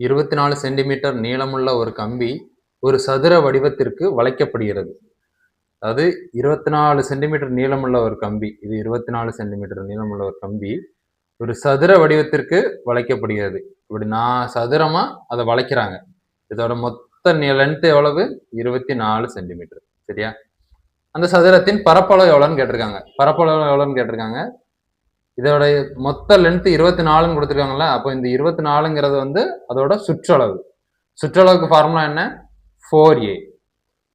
24 centimetre நீளமுள்ள ஒரு கம்பி ஒரு சதுர வடிவத்திற்கு வளைக்கப்படுகிறது. அதாவது 24 சென்டிமீட்டர் நீளமுள்ள ஒரு கம்பி, இது 24 சென்டிமீட்டர் நீளமுள்ள ஒரு கம்பி ஒரு சதுர வடிவத்திற்கு வளைக்கப்படுகிறது. இப்படி சதுரமா அதை வளைக்கிறாங்க. இதோட மொத்த லென்த் எவ்வளவு? 24 சென்டிமீட்டர். சரியா? அந்த சதுரத்தின் பரப்பளவு எவ்வளவுன்னு கேட்டிருக்காங்க. பரப்பளவு எவ்வளவுன்னு கேட்டிருக்காங்க. இதோட மொத்த லென்த் 24ன்னு கொடுத்துருக்காங்கல்ல, அப்போ இந்த 24ங்கிறது வந்து அதோட சுற்றளவு. சுற்றளவுக்கு ஃபார்முலா என்ன? 4a.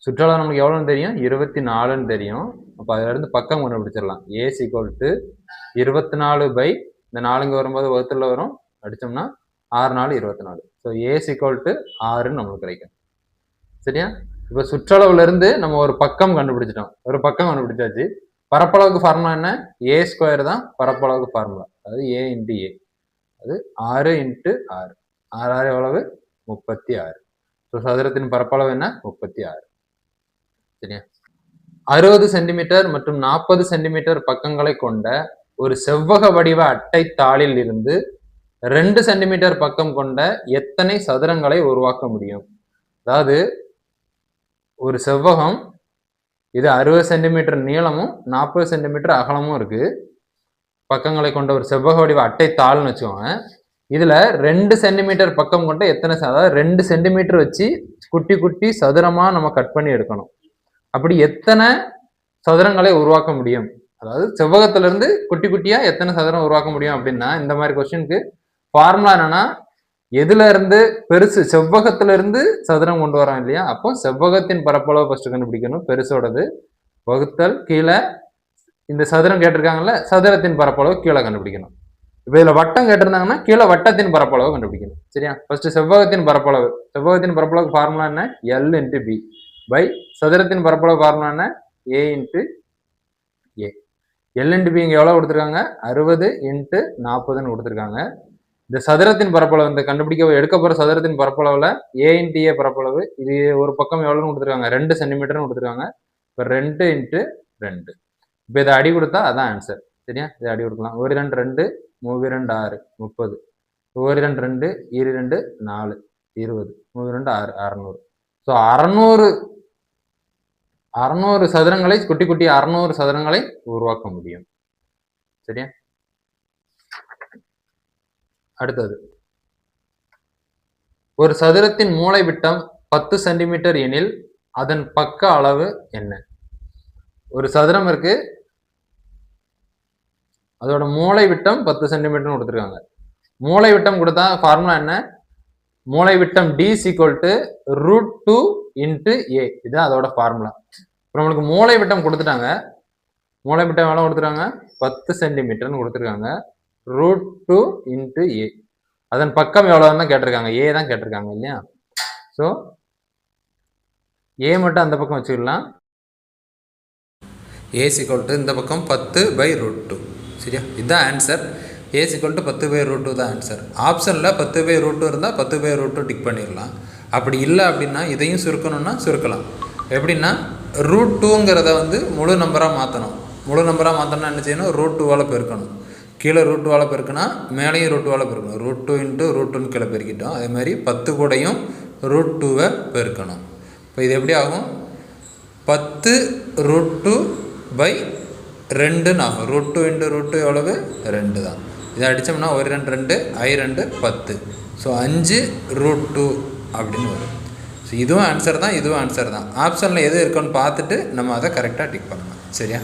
சுற்றளவு நமக்கு எவ்வளோன்னு தெரியும்? 24ன்னு தெரியும். அப்போ அதுல இருந்து பக்கம் கண்டுபிடிச்சிடலாம். a = 24 இந்த 4 வரும்போது வகுத்துல வரும், அடிச்சோம்னா 6 4 24. ஸோ a = 6ன்னு நம்மளுக்கு கிடைக்கும். சரியா? இப்போ சுற்றளவுல இருந்து நம்ம ஒரு பக்கம் கண்டுபிடிச்சிட்டோம். ஒரு பக்கம் கண்டுபிடிச்சாச்சு. பரப்பளவுக்கு ஃபார்முலா என்ன? a² தான் பரப்பளவுக்கு ஃபார்முலா. அதாவது a × a. அது 6 × 6. 6 6 எவ்வளவு? 36. ஸோ சதுரத்தின் பரப்பளவு என்ன? 36. சரியா? 60 சென்டிமீட்டர் மற்றும் 40 சென்டிமீட்டர் பக்கங்களை கொண்ட ஒரு செவ்வக வடிவ அட்டை தாளில் இருந்து 2 சென்டிமீட்டர் பக்கம் கொண்ட எத்தனை சதுரங்களை உருவாக்க முடியும்? அதாவது ஒரு செவ்வகம், இது 60 சென்டிமீட்டர் நீளமும் 40 சென்டிமீட்டர் அகலமும் இருக்கு. பக்கங்களை கொண்ட ஒரு செவ்வக வடிவ அட்டை தாள்னு வச்சுக்கோங்க. இதுல 2 சென்டிமீட்டர் பக்கம் கொண்ட எத்தனை, அதாவது 2 சென்டிமீட்டர் வச்சு குட்டி குட்டி சதுரமா நம்ம கட் பண்ணி எடுக்கணும். அப்படி எத்தனை சதுரங்களை உருவாக்க முடியும்? அதாவது செவ்வகத்துல இருந்து குட்டி குட்டியா எத்தனை சதுரம் உருவாக்க முடியும் அப்படின்னா, இந்த மாதிரி கொஸ்டினுக்கு ஃபார்முலா என்னன்னா, எதுல இருந்து பெருசு, செவ்வகத்துல இருந்து சதுரம் கொண்டு வரோம் இல்லையா, அப்போ செவ்வகத்தின் பரப்பளவு ஃபர்ஸ்ட் கண்டுபிடிக்கணும், பெருசோடது, வகுத்தல் கீழே இந்த சதுரம் கேட்டிருக்காங்கல்ல, சதுரத்தின் பரப்பளவு கீழே கண்டுபிடிக்கணும். இப்போ இதுல வட்டம் கேட்டிருந்தாங்கன்னா கீழே வட்டத்தின் பரப்பளவு கண்டுபிடிக்கணும். சரியா? ஃபர்ஸ்ட் செவ்வகத்தின் பரப்பளவு. செவ்வகத்தின் பரப்பளவு ஃபார்முலா என்ன? L × B பை சதுரத்தின் பரப்பளவு ஃபார்முலா என்ன? A × A. L × B இங்க எவ்வளவு கொடுத்துருக்காங்க? 60 × 40ன்னு கொடுத்துருக்காங்க. இந்த சதுரத்தின் பரப்பளவு, இந்த எடுக்க போற சதுரத்தின் பரப்பளவுல A × A பரப்பளவு, இது ஒரு பக்கம் எவ்வளவுன்னு கொடுத்துருக்காங்க? 2 சென்டிமீட்டர்னு கொடுத்துருக்காங்க. இப்போ 2 × 2. இப்போ இதை அடி கொடுத்தா அதான் ஆன்சர். சரியா? இதை அடி கொடுக்கலாம். 1 2 2 3 2 6 30. 1 2 2 2 4 20. 3 2 6 600. ஸோ 600 சதுரங்களை, குட்டி குட்டி 600 சதுரங்களை உருவாக்க முடியும். சரியா? அடுத்தது, ஒரு சதுரத்தின் மூலை விட்டம் 10 சென்டிமீட்டர் எனில் அதன் பக்க அளவு என்ன? ஒரு சதுரம் இருக்கு, அதோட மூலை விட்டம் 10 சென்டிமீட்டர் கொடுத்துருக்காங்க. மூலை விட்டம் கொடுத்தா ஃபார்முலா என்ன? மூலை விட்டம் D = √2 × A. இதுதான் அதோட ஃபார்முலா. இப்போ நம்மளுக்கு மூலை விட்டம் கொடுத்துட்டாங்க. மூலை விட்டம் எவ்வளவு கொடுத்துருக்காங்க? 10 சென்டிமீட்டர்னு கொடுத்துருக்காங்க. √2 × A. அதன் பக்கம் எவ்வளவுன்னு தான் கேட்டிருக்காங்க. A தான் கேட்டிருக்காங்க இல்லையா? ஸோ A மட்டும் அந்த பக்கம் வச்சுக்கலாம். A = இந்த பக்கம் 10/√2. சரியா? இதுதான் ஆன்சர். A = 10/√2 தான் ஆன்சர். ஆப்ஷனில் 10/√2 இருந்தால் 10/√2 டிக் பண்ணிடலாம். அப்படி இல்லை அப்படின்னா இதையும் சுருக்கணும்னா சுருக்கலாம். எப்படின்னா √2ங்கிறத வந்து முழு நம்பராக மாற்றணும். முழு நம்பராக மாற்றணும்னா என்ன செய்யணும்? √2வால் பெருக்கணும். கீழே √2வால் பெருக்கினா மேலேயும் √2வால் பெருக்கணும். √2 × √2ன்னு கீழே பெருக்கிட்டோம். அதே மாதிரி 10 கூடையும் √2வை பெருக்கணும். இப்போ இது எப்படி ஆகும்? 10√2/2ன்னு ஆகும். √2 × √2 எவ்வளவு? 2 தான். இதை அடித்தோம்னா 1 2 2 I 2 10. ஸோ 5√2 அப்படின்னு வரும். ஸோ இதுவும் ஆன்சர் தான், இதுவும் ஆன்சர் தான். ஆப்ஷனில் எது இருக்குன்னு பார்த்துட்டு நம்ம அதை கரெக்டாக டிக் பண்ணலாம். சரியா?